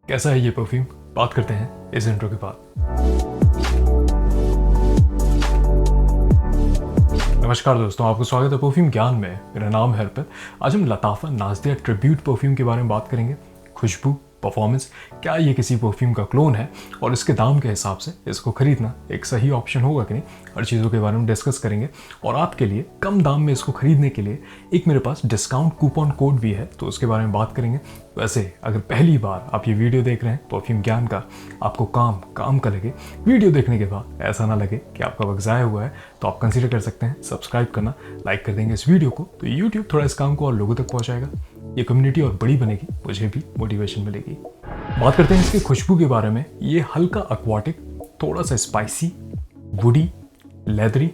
कैसा है ये परफ्यूम? बात करते हैं इस इंट्रो के बाद। नमस्कार दोस्तों, आपको स्वागत है परफ्यूम ज्ञान में। मेरा नाम है अर्पित। आज हम लताफा नाज़दिया ट्रिब्यूट परफ्यूम के बारे में बात करेंगे। खुशबू, परफॉर्मेंस, क्या ये किसी परफ्यूम का क्लोन है और इसके दाम के हिसाब से इसको खरीदना एक सही ऑप्शन होगा कि नहीं, हर चीज़ों के बारे में डिस्कस करेंगे। और आपके लिए कम दाम में इसको खरीदने के लिए एक मेरे पास डिस्काउंट कूपन कोड भी है, तो उसके बारे में बात करेंगे। वैसे अगर पहली बार आप ये वीडियो देख रहे हैं परफ्यूम ज्ञान का, आपको काम का लगे, वीडियो देखने के बाद ऐसा ना लगे कि आपका वक्त ज़ाया हुआ है, तो आप कंसीडर कर सकते हैं सब्सक्राइब करना। लाइक कर देंगे इस वीडियो को तो यूट्यूब थोड़ा इस काम को और लोगों तक पहुँचाएगा। ये कम्युनिटी और बड़ी बनेगी, मुझे भी मोटिवेशन मिलेगी। बात करते हैं इसकी खुशबू के बारे में। ये हल्का एक्वाटिक, थोड़ा सा स्पाइसी, वुडी, लेदरी,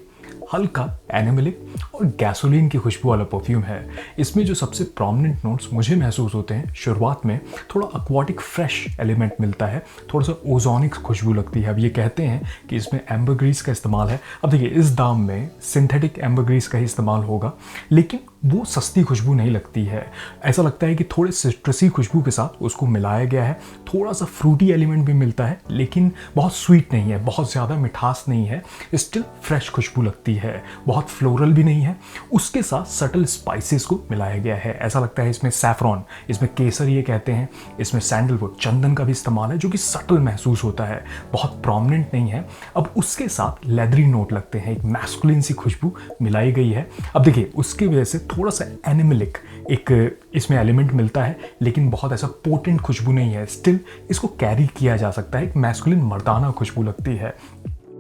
हल्का एनिमलिक और गैसोलीन की खुशबू वाला परफ्यूम है। इसमें जो सबसे प्रोमिनेंट नोट्स मुझे महसूस होते हैं, शुरुआत में थोड़ा एक्वाटिक फ्रेश एलिमेंट मिलता है, थोड़ा सा ओजोनिक खुशबू लगती है। अब ये कहते हैं कि इसमें एम्बरग्रीस का इस्तेमाल है। अब देखिए, इस दाम में सिंथेटिक एम्बरग्रीस का ही इस्तेमाल होगा, लेकिन वो सस्ती खुशबू नहीं लगती है। ऐसा लगता है कि थोड़े सिट्रसी खुशबू के साथ उसको मिलाया गया है। थोड़ा सा फ्रूटी एलिमेंट भी मिलता है, लेकिन बहुत स्वीट नहीं है, बहुत ज़्यादा मिठास नहीं है, स्टिल फ्रेश खुशबू लगती है। बहुत फ्लोरल भी नहीं है। उसके साथ सटल स्पाइसेस को मिलाया गया है। ऐसा लगता है इसमें सैफरॉन, इसमें केसर ये कहते हैं, इसमें सैंडलवुड, चंदन का भी इस्तेमाल है, जो कि सटल महसूस होता है, बहुत प्रोमिनेंट नहीं है। अब उसके साथ लेदरी नोट लगते हैं, एक मैस्कुलिन सी खुशबू मिलाई गई है। अब देखिए, उसकी वजह से थोड़ा सा एनिमलिक एक इसमें एलिमेंट मिलता है, लेकिन बहुत ऐसा पोटेंट खुशबू नहीं है। स्टिल इसको कैरी किया जा सकता है, एक मैस्कुलिन मर्दाना खुशबू लगती है।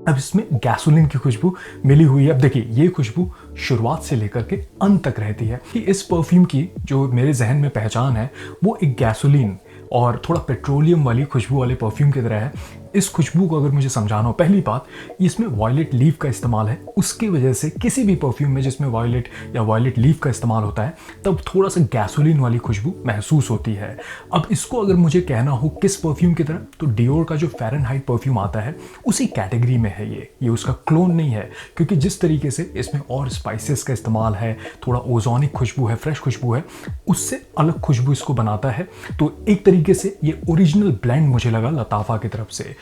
अब इसमें गैसोलीन की खुशबू मिली हुई है। अब देखिए, ये खुशबू शुरुआत से लेकर के अंत तक रहती है। कि इस परफ्यूम की जो मेरे जहन में पहचान है, वो एक गैसोलीन और थोड़ा पेट्रोलियम वाली खुशबू वाले परफ्यूम की तरह है। इस खुशबू को अगर मुझे समझाना हो, पहली बात, इसमें वायलेट लीफ का इस्तेमाल है। उसकी वजह से किसी भी परफ्यूम में जिसमें वायलेट या वायलेट लीफ का इस्तेमाल होता है, तब थोड़ा सा गैसोलीन वाली खुशबू महसूस होती है। अब इसको अगर मुझे कहना हो किस परफ्यूम की तरह, तो डियोर का जो फ़ारेनहाइट परफ्यूम आता है, उसी कैटेगरी में है ये उसका क्लोन नहीं है। क्योंकि जिस तरीके से इसमें और स्पाइसेस का इस्तेमाल है, थोड़ा ओजोनिक खुशबू है, फ्रेश खुशबू है, उससे अलग खुशबू इसको बनाता है। तो एक तरीके से ये ओरिजिनल ब्लेंड मुझे लगा लताफा की तरफ से।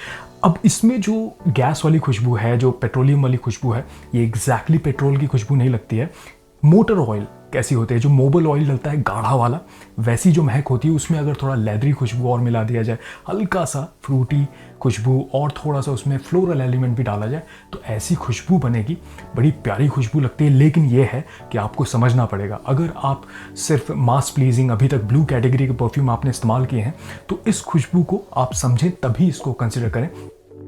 अब इसमें जो गैस वाली खुशबू है, जो पेट्रोलियम वाली खुशबू है, ये एग्जैक्टली पेट्रोल की खुशबू नहीं लगती है। मोटर ऑयल कैसी होती है, जो मोबाइल ऑयल डलता है गाढ़ा वाला, वैसी जो महक होती है, उसमें अगर थोड़ा लेदरी खुशबू और मिला दिया जाए, हल्का सा फ्रूटी खुशबू और थोड़ा सा उसमें फ्लोरल एलिमेंट भी डाला जाए, तो ऐसी खुशबू बनेगी। बड़ी प्यारी खुशबू लगती है। लेकिन यह है कि आपको समझना पड़ेगा, अगर आप सिर्फ मास प्लीजिंग, अभी तक ब्लू कैटेगरी के परफ्यूम आपने इस्तेमाल किए हैं, तो इस खुशबू को आप समझें तभी इसको कंसिडर करें।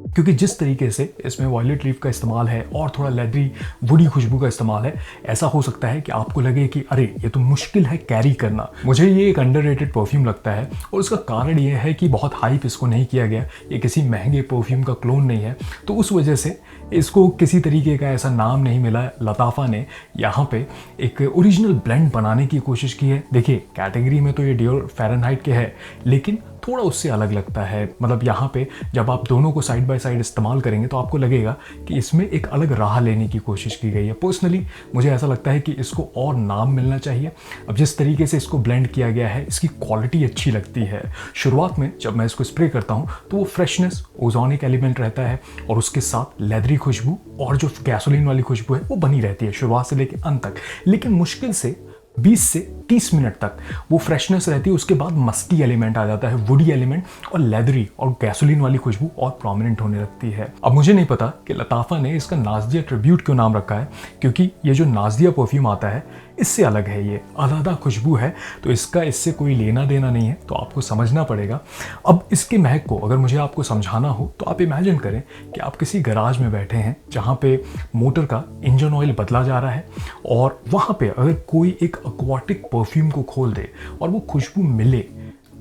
क्योंकि जिस तरीके से इसमें वायलेट लीफ का इस्तेमाल है और थोड़ा लेदरी वुडी खुशबू का इस्तेमाल है, ऐसा हो सकता है कि आपको लगे कि अरे ये तो मुश्किल है कैरी करना। मुझे ये एक अंडररेटेड परफ्यूम लगता है, और उसका कारण ये है कि बहुत हाइप इसको नहीं किया गया। ये किसी महंगे परफ्यूम का क्लोन नहीं है, तो उस वजह से इसको किसी तरीके का ऐसा नाम नहीं मिला। लताफा ने यहाँ पे एक ओरिजिनल ब्लेंड बनाने की कोशिश की है। देखिए, कैटेगरी में तो ये डियोर फ़ारेनहाइट के है, लेकिन थोड़ा उससे अलग लगता है। मतलब यहाँ पे जब आप दोनों को साइड बाय साइड इस्तेमाल करेंगे, तो आपको लगेगा कि इसमें एक अलग राह लेने की कोशिश की गई है। पर्सनली मुझे ऐसा लगता है कि इसको और नाम मिलना चाहिए। अब जिस तरीके से इसको ब्लेंड किया गया है, इसकी क्वालिटी अच्छी लगती है। शुरुआत में जब मैं इसको स्प्रे करता हूँ, तो वो फ्रेशनेस, ओजोनिक एलिमेंट रहता है, और उसके साथ लेदरी खुशबू और जो गैसोलीन वाली खुशबू है, वो बनी रहती है शुरुआत से लेकर अंत तक। लेकिन मुश्किल से 20 से 30 मिनट तक वो फ्रेशनेस रहती है। उसके बाद मस्की एलिमेंट आ जाता है, वुडी एलिमेंट, और लेदरी और गैसोलीन वाली खुशबू और प्रोमिनेंट होने लगती है। अब मुझे नहीं पता कि लताफा ने इसका नाज़दिया ट्रिब्यूट क्यों नाम रखा है, क्योंकि ये जो नाज़दिया परफ्यूम आता है, इससे अलग है, ये अलग खुशबू है, तो इसका इससे कोई लेना देना नहीं है, तो आपको समझना पड़ेगा। अब इसके महक को अगर मुझे आपको समझाना हो, तो आप इमेजिन करें कि आप किसी गराज में बैठे हैं, जहाँ पे मोटर का इंजन ऑयल बदला जा रहा है, और वहाँ पे अगर कोई एक एक्वाटिक परफ्यूम को खोल दे और वो खुशबू मिले,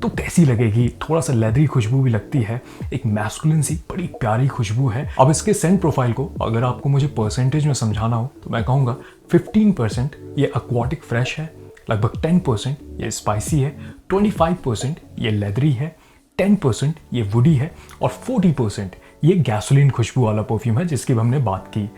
तो कैसी लगेगी। थोड़ा सा लेदरी खुशबू भी लगती है, एक मैस्कुलिन सी बड़ी प्यारी खुशबू है। अब इसके सेंट प्रोफाइल को अगर आपको मुझे परसेंटेज में समझाना हो, तो मैं कहूँगा 15% ये एक्वाटिक फ्रेश है, लगभग 10% ये स्पाइसी है, 25% ये लेदरी है, 10% ये वुडी है, और 40% ये गैसोलीन खुशबू वाला परफ्यूम है जिसकी हमने बात की।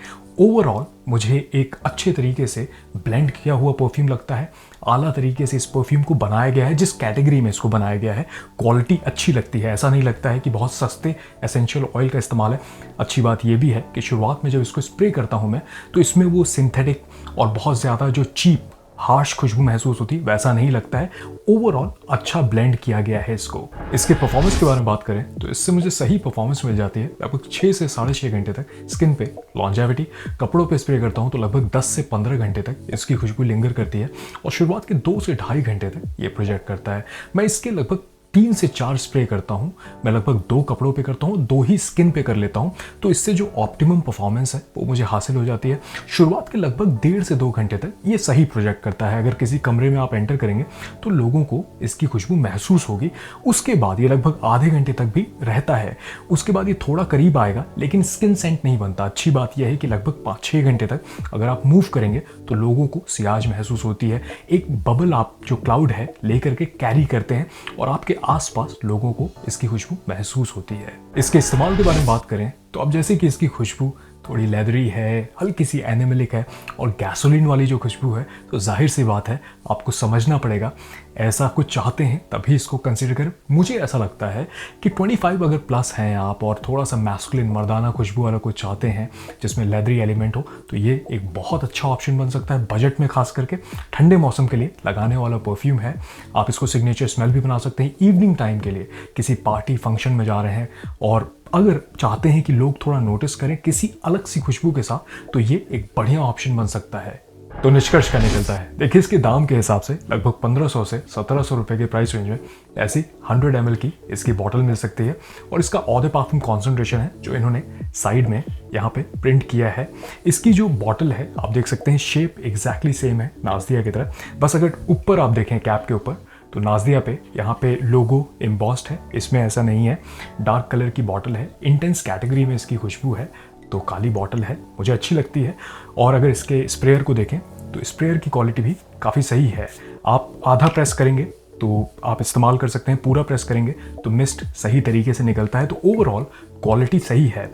ओवरऑल मुझे एक अच्छे तरीके से ब्लेंड किया हुआ परफ्यूम लगता है। आला तरीके से इस परफ्यूम को बनाया गया है, जिस कैटेगरी में इसको बनाया गया है क्वालिटी अच्छी लगती है। ऐसा नहीं लगता है कि बहुत सस्ते एसेंशियल ऑयल का इस्तेमाल है। अच्छी बात यह भी है कि शुरुआत में जब इसको स्प्रे करता हूँ मैं, तो इसमें वो सिंथेटिक और बहुत ज़्यादा जो चीप हार्श खुशबू महसूस होती, वैसा नहीं लगता है। ओवरऑल अच्छा ब्लेंड किया गया है इसको। इसके परफॉर्मेंस के बारे में बात करें तो इससे मुझे सही परफॉर्मेंस मिल जाती है। लगभग 6 से 6.5 घंटे तक स्किन पे लॉन्जेविटी, कपड़ों पे स्प्रे करता हूँ तो लगभग 10 से 15 घंटे तक इसकी खुशबू लिंगर करती है और शुरुआत के 2 से 2.5 घंटे तक ये प्रोजेक्ट करता है। मैं इसके लगभग 3 से 4 स्प्रे करता हूँ। मैं लगभग 2 कपड़ों पे करता हूँ, 2 ही स्किन पे कर लेता हूँ, तो इससे जो ऑप्टिमम परफॉर्मेंस है वो मुझे हासिल हो जाती है। शुरुआत के लगभग 1.5 से 2 घंटे तक ये सही प्रोजेक्ट करता है। अगर किसी कमरे में आप एंटर करेंगे तो लोगों को इसकी खुशबू महसूस होगी। उसके बाद ये लगभग आधे घंटे तक भी रहता है। उसके बाद ये थोड़ा करीब आएगा लेकिन स्किन सेंट नहीं बनता। अच्छी बात यह है कि लगभग 5-6 घंटे तक अगर आप मूव करेंगे तो लोगों को सियाज महसूस होती है। एक बबल आप जो क्लाउड है लेकर के कैरी करते हैं और आपके आसपास लोगों को इसकी खुशबू महसूस होती है। इसके इस्तेमाल के बारे में बात करें तो अब जैसे कि इसकी खुशबू थोड़ी लेदरी है, हल्की सी एनिमलिक है और गैसोलीन वाली जो खुशबू है, तो जाहिर सी बात है आपको समझना पड़ेगा। ऐसा कुछ चाहते हैं तभी इसको कंसीडर करें। मुझे ऐसा लगता है कि 25 अगर प्लस हैं आप और थोड़ा सा मैस्कुलिन मर्दाना खुशबू वाला कुछ चाहते हैं जिसमें लेदरी एलिमेंट हो, तो ये एक बहुत अच्छा ऑप्शन बन सकता है। बजट में खास करके ठंडे मौसम के लिए लगाने वाला परफ्यूम है। आप इसको सिग्नेचर स्मेल भी बना सकते हैं इवनिंग टाइम के लिए, किसी पार्टी फंक्शन में जा रहे हैं और अगर चाहते हैं कि लोग थोड़ा नोटिस करें किसी अलग सी खुशबू के साथ, तो ये एक बढ़िया ऑप्शन बन सकता है। तो निष्कर्ष क्या निकलता है, देखिए इसके दाम के हिसाब से लगभग 1500 से 1700 रुपए के प्राइस रेंज में ऐसी 100 ml की इसकी बॉटल मिल सकती है। और इसका ऑड पार्फुम कॉन्सेंट्रेशन है जो इन्होंने साइड में यहाँ पे प्रिंट किया है। इसकी जो बॉटल है आप देख सकते हैं, शेप एग्जैक्टली सेम है नाज़दिया की तरह। बस अगर ऊपर आप देखें कैप के ऊपर, तो नाज़दिया पे यहाँ पे लोगो एम्बॉस्ड है, इसमें ऐसा नहीं है। डार्क कलर की बॉटल है, इंटेंस कैटेगरी में इसकी खुशबू है, तो काली बॉटल है, मुझे अच्छी लगती है। और अगर इसके स्प्रेयर को देखें तो स्प्रेयर की क्वालिटी भी काफ़ी सही है। आप आधा प्रेस करेंगे तो आप इस्तेमाल कर सकते हैं, पूरा प्रेस करेंगे तो मिस्ट सही तरीके से निकलता है। तो ओवरऑल क्वालिटी सही है।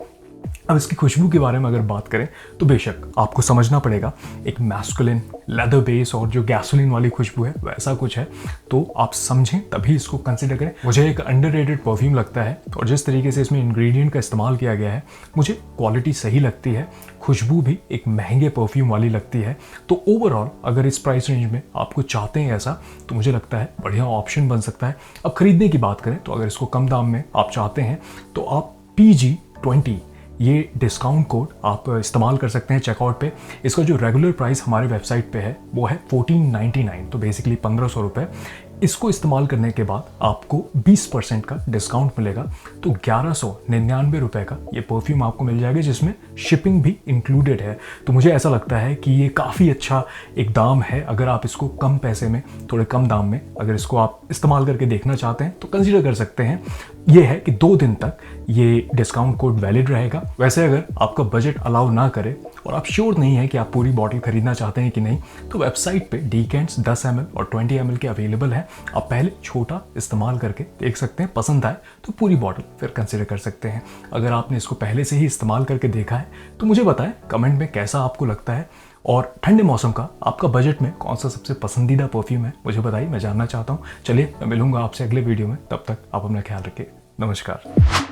अब इसकी खुशबू के बारे में अगर बात करें तो बेशक आपको समझना पड़ेगा, एक मैस्कुलिन लेदर बेस और जो गैसोलीन वाली खुशबू है वैसा कुछ है, तो आप समझें तभी इसको कंसिडर करें। मुझे एक अंडररेटेड परफ्यूम लगता है और जिस तरीके से इसमें इंग्रेडिएंट का इस्तेमाल किया गया है, मुझे क्वालिटी सही लगती है। खुशबू भी एक महंगे परफ्यूम वाली लगती है। तो ओवरऑल अगर इस प्राइस रेंज में आपको चाहते हैं ऐसा, तो मुझे लगता है बढ़िया ऑप्शन बन सकता है। अब खरीदने की बात करें तो अगर इसको कम दाम में आप चाहते हैं तो आप PG20 ये डिस्काउंट कोड आप इस्तेमाल कर सकते हैं चेकआउट पे। इसका जो रेगुलर प्राइस हमारे वेबसाइट पे है वो है 1499, तो बेसिकली 1500 रुपये। इसको इस्तेमाल करने के बाद आपको 20% का डिस्काउंट मिलेगा, तो 1199 रुपये का ये परफ्यूम आपको मिल जाएगा जिसमें शिपिंग भी इंक्लूडेड है। तो मुझे ऐसा लगता है कि ये काफ़ी अच्छा एक दाम है। अगर आप इसको कम पैसे में, थोड़े कम दाम में अगर इसको आप इस्तेमाल करके देखना चाहते हैं तो कंसीडर कर सकते हैं। ये है कि 2 दिन तक ये डिस्काउंट कोड वैलिड रहेगा। वैसे अगर आपका बजट अलाउ ना करे और आप श्योर नहीं है कि आप पूरी बॉटल खरीदना चाहते हैं कि नहीं, तो वेबसाइट पे डीकेंट्स 10 ml और 20 ml के अवेलेबल है। आप पहले छोटा इस्तेमाल करके देख सकते हैं, पसंद आए तो पूरी बॉटल फिर कंसिडर कर सकते हैं। अगर आपने इसको पहले से ही इस्तेमाल करके देखा है तो मुझे बताएं कमेंट में कैसा आपको लगता है, और ठंडे मौसम का आपका बजट में कौन सा सबसे पसंदीदा परफ्यूम है मुझे बताइए, मैं जानना चाहता हूँ। चलिए मैं मिलूंगा आपसे अगले वीडियो में, तब तक आप अपना ख्याल रखिए। नमस्कार।